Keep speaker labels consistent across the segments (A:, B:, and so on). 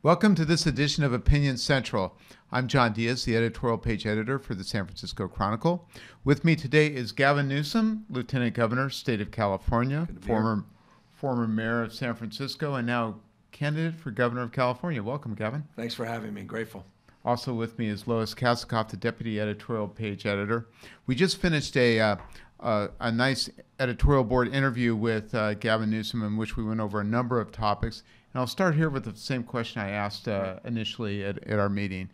A: Welcome to this edition of Opinion Central. I'm John Diaz, the editorial page editor for the San Francisco Chronicle. With me today is Gavin Newsom, Lieutenant Governor, State of California, former mayor of San Francisco, and now candidate for Governor of California. Welcome, Gavin.
B: Thanks for having me. Grateful.
A: Also with me is Lois, the deputy editorial page editor. We just finished a nice editorial board interview with Gavin Newsom in which we went over a number of topics. And I'll start here with the same question I asked initially at our meeting.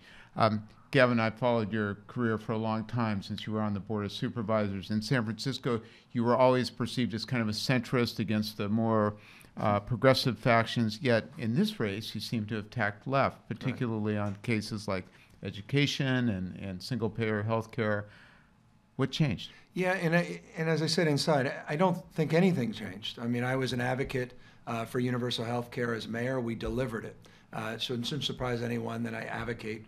A: Gavin, I followed your career for a long time since you were on the Board of Supervisors. In San Francisco, you were always perceived as kind of a centrist against the more progressive factions, yet in this race you seem to have tacked left, particularly on cases like education and single-payer health care. What changed?
B: Yeah, and as I said inside, I don't think anything changed. I mean, I was an advocate for universal health care as mayor. We delivered it. It shouldn't surprise anyone that I advocate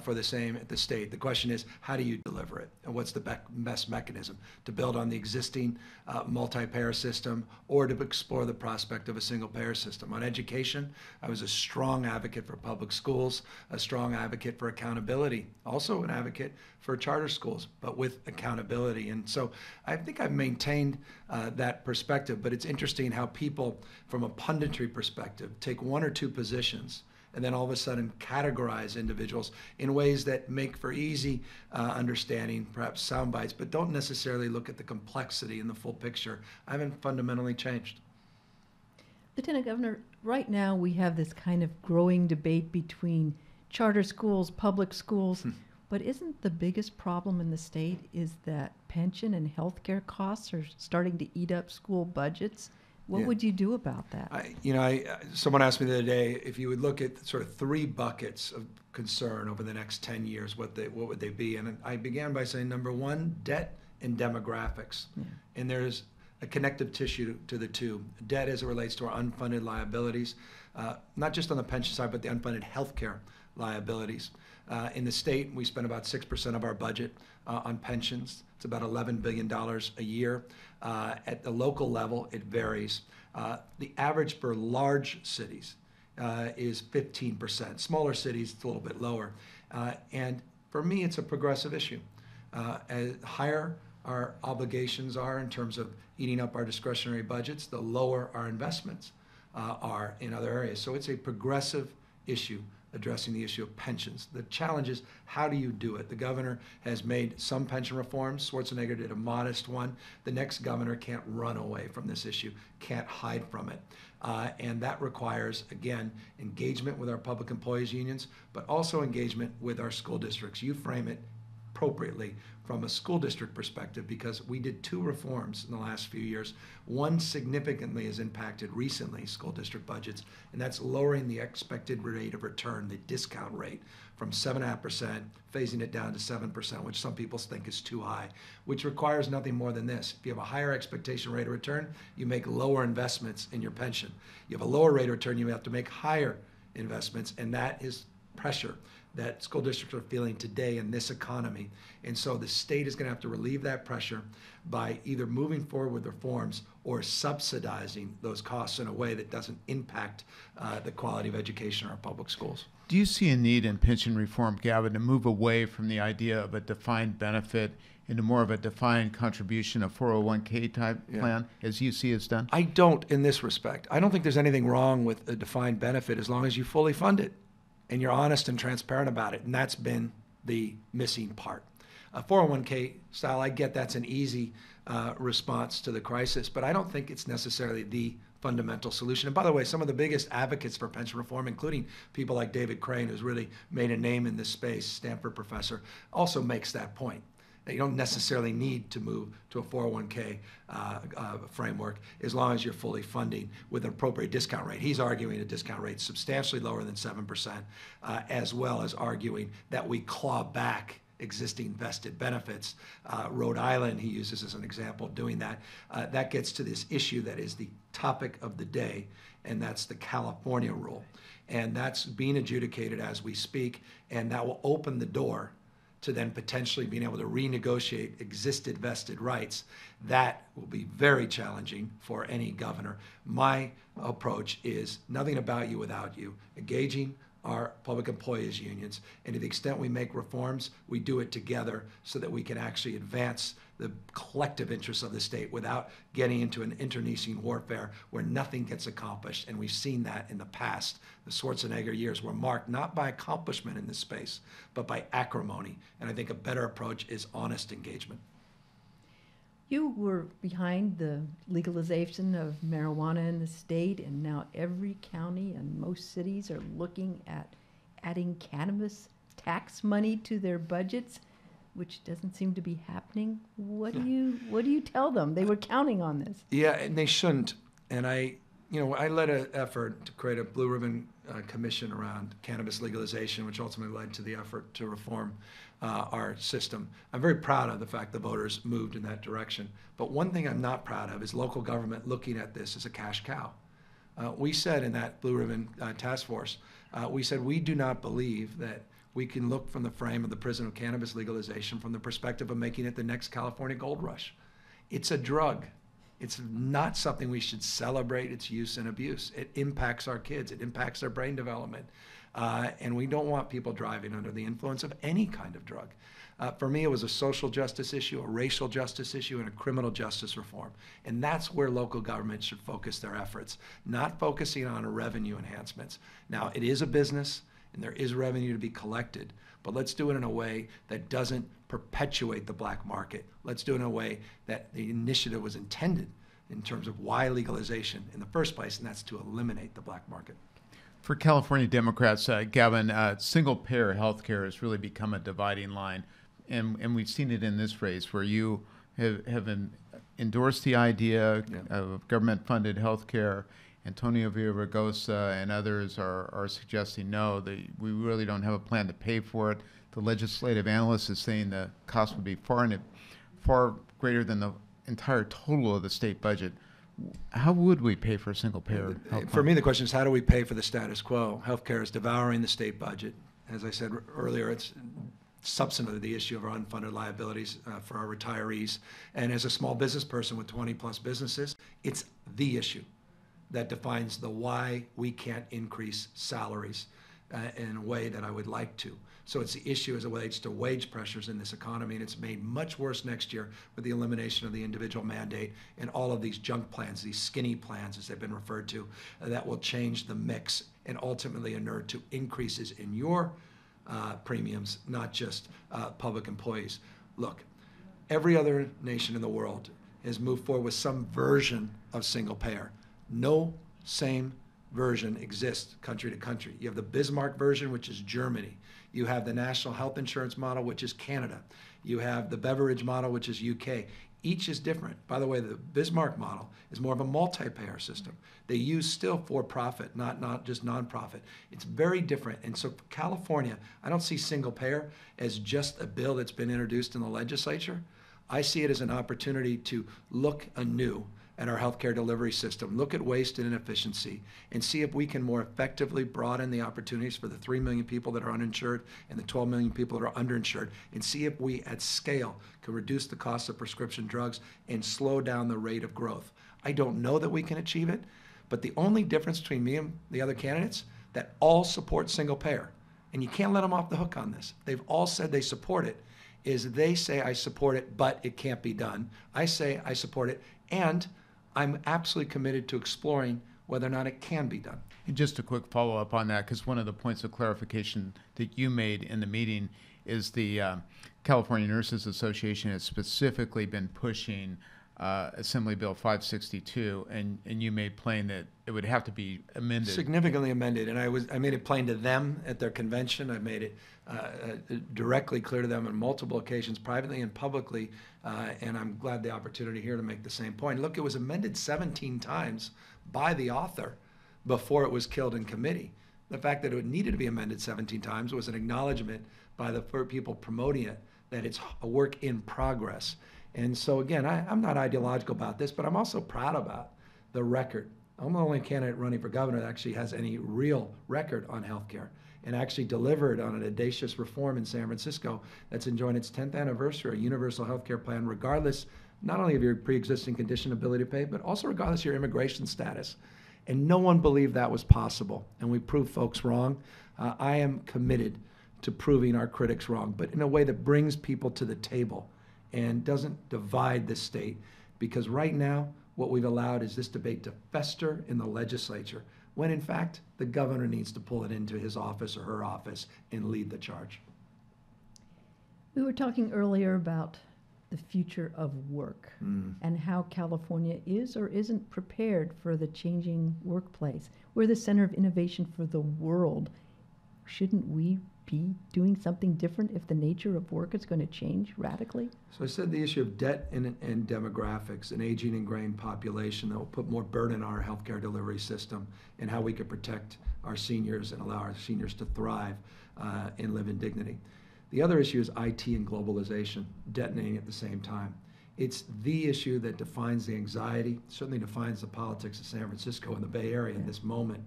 B: for the same at the state. The question is, how do you deliver it? And what's the best mechanism to build on the existing multi-payer system or to explore the prospect of a single-payer system? On education, I was a strong advocate for public schools, a strong advocate for accountability, also an advocate for charter schools, but with accountability. And so I think I've maintained that perspective, but it's interesting how people, from a punditry perspective, take one or two positions and then all of a sudden categorize individuals in ways that make for easy understanding, perhaps sound bites, but don't necessarily look at the complexity and the full picture. I haven't fundamentally changed.
C: Lieutenant Governor, right now we have this kind of growing debate between charter schools, public schools, but isn't the biggest problem in the state is that pension and health care costs are starting to eat up school budgets? What would you do about that?
B: Someone asked me the other day if you would look at sort of three buckets of concern over the next 10 years, what would they be? And I began by saying, number one, debt and demographics. Yeah. And there's a connective tissue to the two. Debt as it relates to our unfunded liabilities, not just on the pension side, but the unfunded healthcare liabilities. In the state, we spend about 6% of our budget on pensions. It's about $11 billion a year. At the local level, it varies. The average for large cities is 15%. Smaller cities, it's a little bit lower. And for me, it's a progressive issue. As higher our obligations are in terms of eating up our discretionary budgets, the lower our investments are in other areas. So it's a progressive issue addressing the issue of pensions. The challenge is, how do you do it? The governor has made some pension reforms. Schwarzenegger did a modest one. The next governor can't run away from this issue, can't hide from it. And that requires, again, engagement with our public employees unions, but also engagement with our school districts. You frame it appropriately from a school district perspective, because we did two reforms in the last few years. One significantly has impacted recently school district budgets, and that's lowering the expected rate of return, the discount rate, from 7.5%, phasing it down to 7%, which some people think is too high, which requires nothing more than this. If you have a higher expectation rate of return, you make lower investments in your pension. You have a lower rate of return, you have to make higher investments, and that is pressure that school districts are feeling today in this economy. And so the state is going to have to relieve that pressure by either moving forward with reforms or subsidizing those costs in a way that doesn't impact the quality of education in our public schools.
A: Do you see a need in pension reform, Gavin, to move away from the idea of a defined benefit into more of a defined contribution, a 401k type plan, as you see it's done?
B: I don't in this respect. I don't think there's anything wrong with a defined benefit as long as you fully fund it and you're honest and transparent about it. And that's been the missing part. 401k style, I get that's an easy response to the crisis, but I don't think it's necessarily the fundamental solution. And by the way, some of the biggest advocates for pension reform, including people like David Crane, who's really made a name in this space, Stanford professor, also makes that point. You don't necessarily need to move to a 401k framework as long as you're fully funding with an appropriate discount rate. He's arguing a discount rate substantially lower than 7%, as well as arguing that we claw back existing vested benefits. Rhode Island, he uses as an example, doing that. That gets to this issue that is the topic of the day, and that's the California rule. And that's being adjudicated as we speak, and that will open the door to then potentially being able to renegotiate existed vested rights. That will be very challenging for any governor. My approach is nothing about you without you, engaging our public employees unions. And to the extent we make reforms, we do it together so that we can actually advance the collective interests of the state without getting into an internecine warfare where nothing gets accomplished. And we've seen that in the past. The Schwarzenegger years were marked not by accomplishment in this space, but by acrimony. And I think a better approach is honest engagement.
C: You were behind the legalization of marijuana in the state, and now every county and most cities are looking at adding cannabis tax money to their budgets, which doesn't seem to be happening. What do you tell them? They were counting on this.
B: Yeah, and they shouldn't. And I led an effort to create a blue ribbon commission around cannabis legalization, which ultimately led to the effort to reform our system. I'm very proud of the fact the voters moved in that direction. But one thing I'm not proud of is local government looking at this as a cash cow. We said in that blue ribbon task force, we said we do not believe that we can look from the frame of the prison of cannabis legalization from the perspective of making it the next California gold rush. It's a drug. It's not something we should celebrate its use and abuse. It impacts our kids. It impacts their brain development. And we don't want people driving under the influence of any kind of drug. For me, it was a social justice issue, a racial justice issue, and a criminal justice reform. And that's where local government should focus their efforts, not focusing on revenue enhancements. Now, it is a business, and there is revenue to be collected, but let's do it in a way that doesn't perpetuate the black market. Let's do it in a way that the initiative was intended in terms of why legalization in the first place, and that's to eliminate the black market.
A: For California Democrats, Gavin, single-payer health care has really become a dividing line, and we've seen it in this race where you have endorsed the idea of government-funded health care. Antonio Villaraigosa and others are suggesting no, we really don't have a plan to pay for it. The legislative analyst is saying the cost would be far greater than the entire total of the state budget. How would we pay for a single-payer health?
B: For me, the question is, how do we pay for the status quo? Healthcare is devouring the state budget. As I said earlier, it's substantively the issue of our unfunded liabilities for our retirees. And as a small business person with 20-plus businesses, it's the issue that defines the why we can't increase salaries in a way that I would like to. So it's the issue as it relates to wage pressures in this economy, and it's made much worse next year with the elimination of the individual mandate and all of these junk plans, these skinny plans as they've been referred to, that will change the mix and ultimately inure to increases in your premiums, not just public employees. Look, every other nation in the world has moved forward with some version of single payer. No same version exists country to country. You have the Bismarck version, which is Germany. You have the national health insurance model, which is Canada. You have the Beveridge model, which is UK. Each is different. By the way, the Bismarck model is more of a multi-payer system. They use still for-profit, not just non-profit. It's very different. And so for California, I don't see single payer as just a bill that's been introduced in the legislature. I see it as an opportunity to look anew at our healthcare delivery system, look at waste and inefficiency, and see if we can more effectively broaden the opportunities for the 3 million people that are uninsured and the 12 million people that are underinsured, and see if we at scale can reduce the cost of prescription drugs and slow down the rate of growth. I don't know that we can achieve it, but the only difference between me and the other candidates, that all support single payer, and you can't let them off the hook on this. They've all said they support it, is they say I support it, but it can't be done. I say I support it, and I'm absolutely committed to exploring whether or not it can be done.
A: And just a quick follow-up on that, because one of the points of clarification that you made in the meeting is the California Nurses Association has specifically been pushing Assembly Bill 562, and you made plain that it would have to be amended.
B: Significantly amended, and I made it plain to them at their convention. I made it directly clear to them on multiple occasions, privately and publicly, and I'm glad the opportunity here to make the same point. Look, it was amended 17 times by the author before it was killed in committee. The fact that it needed to be amended 17 times was an acknowledgement by the people promoting it that it's a work in progress. And so again, I'm not ideological about this, but I'm also proud about the record. I'm the only candidate running for governor that actually has any real record on healthcare and actually delivered on an audacious reform in San Francisco that's enjoying its 10th anniversary, a universal healthcare plan, regardless not only of your pre-existing condition ability to pay, but also regardless of your immigration status. And no one believed that was possible. And we proved folks wrong. I am committed to proving our critics wrong, but in a way that brings people to the table and doesn't divide the state. Because right now, what we've allowed is this debate to fester in the legislature, when in fact, the governor needs to pull it into his office or her office and lead the charge.
C: We were talking earlier about the future of work and how California is or isn't prepared for the changing workplace. We're the center of innovation for the world. Shouldn't we be doing something different if the nature of work is going to change radically?
B: So I said the issue of debt and demographics, an aging ingrained population that will put more burden on our healthcare delivery system, and how we could protect our seniors and allow our seniors to thrive and live in dignity. The other issue is IT and globalization, detonating at the same time. It's the issue that defines the anxiety, certainly defines the politics of San Francisco and the Bay Area in this moment.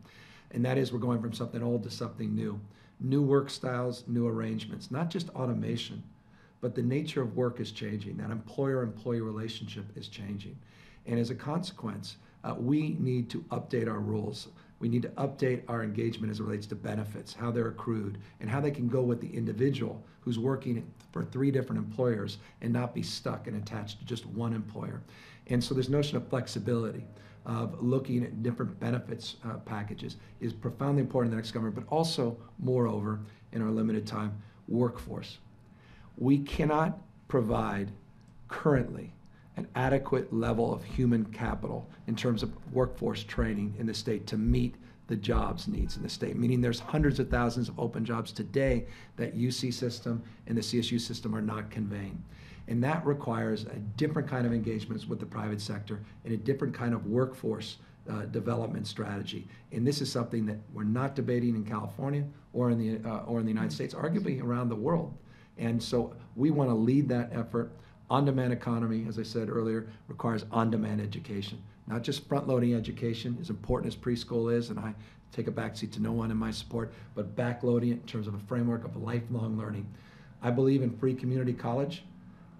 B: And that is, we're going from something old to something new. New work styles, new arrangements, not just automation, but the nature of work is changing. That employer-employee relationship is changing. And as a consequence, we need to update our rules. We need to update our engagement as it relates to benefits, how they're accrued, and how they can go with the individual who's working for 3 different employers and not be stuck and attached to just one employer. And so this notion of flexibility, of looking at different benefits packages, is profoundly important in the next government, but also, moreover, in our limited time, workforce. We cannot provide currently an adequate level of human capital in terms of workforce training in the state to meet the jobs needs in the state, meaning there's hundreds of thousands of open jobs today that UC system and the CSU system are not conveying. And that requires a different kind of engagements with the private sector and a different kind of workforce development strategy. And this is something that we're not debating in California or in the United States, arguably around the world. And so we want to lead that effort. On-demand economy, as I said earlier, requires on-demand education. Not just front-loading education, as important as preschool is, and I take a backseat to no one in my support, but backloading it in terms of a framework of lifelong learning. I believe in free community college,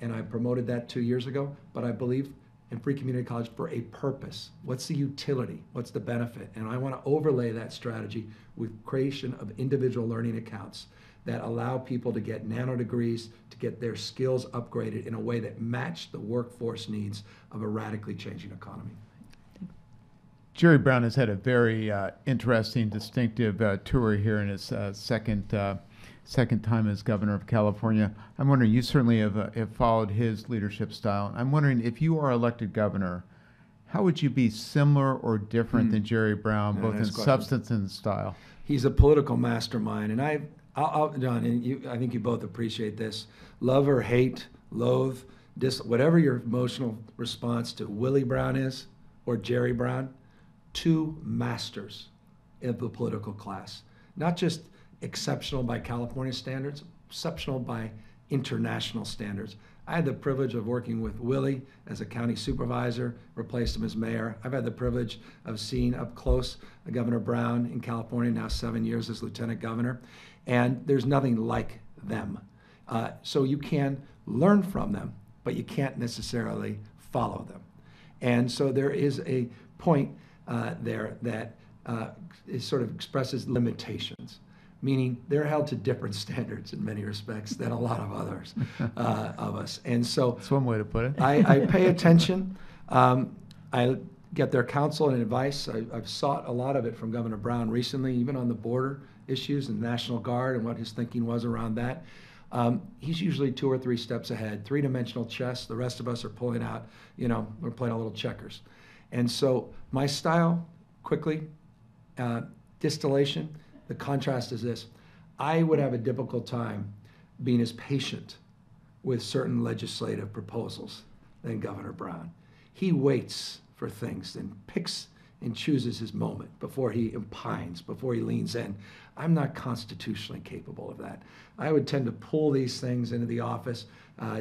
B: and I promoted that 2 years ago, but I believe in free community college for a purpose. What's the utility? What's the benefit? And I want to overlay that strategy with creation of individual learning accounts that allow people to get nano degrees, to get their skills upgraded in a way that match the workforce needs of a radically changing economy.
A: Jerry Brown has had a very interesting, distinctive tour here in his second time as governor of California. I'm wondering, you certainly have followed his leadership style. I'm wondering, if you are elected governor, how would you be similar or different than Jerry Brown, both in substance and style?
B: He's a political mastermind, and John, and I think you both appreciate this. Love or hate, loathe, whatever your emotional response to Willie Brown is, or Jerry Brown, 2 masters of the political class. Not just exceptional by California standards, exceptional by international standards. I had the privilege of working with Willie as a county supervisor, replaced him as mayor. I've had the privilege of seeing up close Governor Brown in California, now 7 years as lieutenant governor. And there's nothing like them. So you can learn from them, but you can't necessarily follow them. And so there is a point there that sort of expresses limitations, meaning they're held to different standards in many respects than a lot of others of us. And so
A: that's one way to put it.
B: I pay attention. I get their counsel and advice. I've sought a lot of it from Governor Brown recently, even on the border issues and National Guard and what his thinking was around that. He's usually 2 or 3 steps ahead, 3-dimensional chess. The rest of us are pulling out, we're playing a little checkers. And so my style, quickly, distillation, the contrast is this. I would have a difficult time being as patient with certain legislative proposals than Governor Brown. He waits for things and picks and chooses his moment before he opines, before he leans in. I'm not constitutionally capable of that. I would tend to pull these things into the office,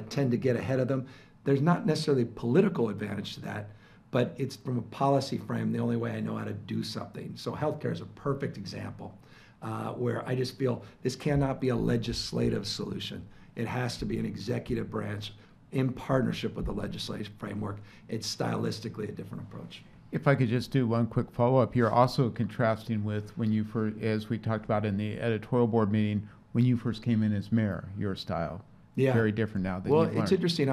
B: tend to get ahead of them. There's not necessarily political advantage to that, but it's from a policy frame the only way I know how to do something. So healthcare is a perfect example where I just feel this cannot be a legislative solution. It has to be an executive branch in partnership with the legislative framework. It's stylistically a different approach.
A: If I could just do one quick follow-up, you're also contrasting with when you first, as we talked about in the editorial board meeting, when you first came in as mayor, your style.
B: Yeah.
A: Very different now than
B: Well,
A: you've learned.
B: it's interesting.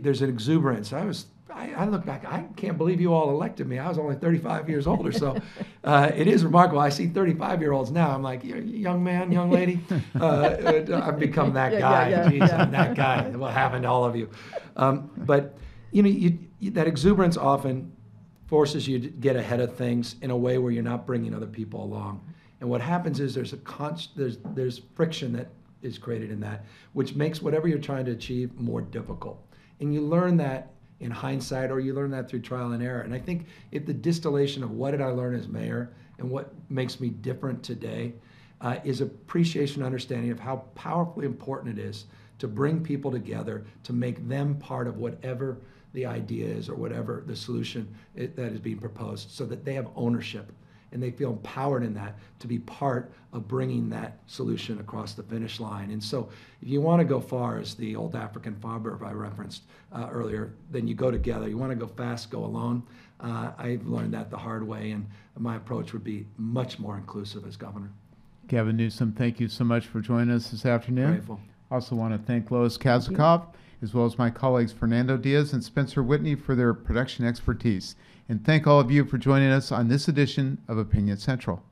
B: There's an exuberance. I look back. I can't believe you all elected me. I was only 35 years old or so. It is remarkable. I see 35-year-olds now. I'm like, you're a young man, young lady. I've become that guy. Jeez, I'm that guy. What happened to all of you? But that exuberance often forces you to get ahead of things in a way where you're not bringing other people along. And what happens is there's friction that is created in that, which makes whatever you're trying to achieve more difficult. And you learn that in hindsight, or you learn that through trial and error. And I think if the distillation of what did I learn as mayor and what makes me different today is appreciation and understanding of how powerfully important it is to bring people together, to make them part of whatever the idea is or whatever the solution that is being proposed, so that they have ownership and they feel empowered in that to be part of bringing that solution across the finish line. And so if you want to go far, as the old African proverb I referenced earlier, then you go together. You want to go fast, go alone. I've learned that the hard way, and my approach would be much more inclusive as governor.
A: Gavin Newsom, thank you so much for joining us this afternoon.
B: Grateful.
A: Also want to thank Lois Kazakoff, as well as my colleagues Fernando Diaz and Spencer Whitney for their production expertise. And thank all of you for joining us on this edition of Opinion Central.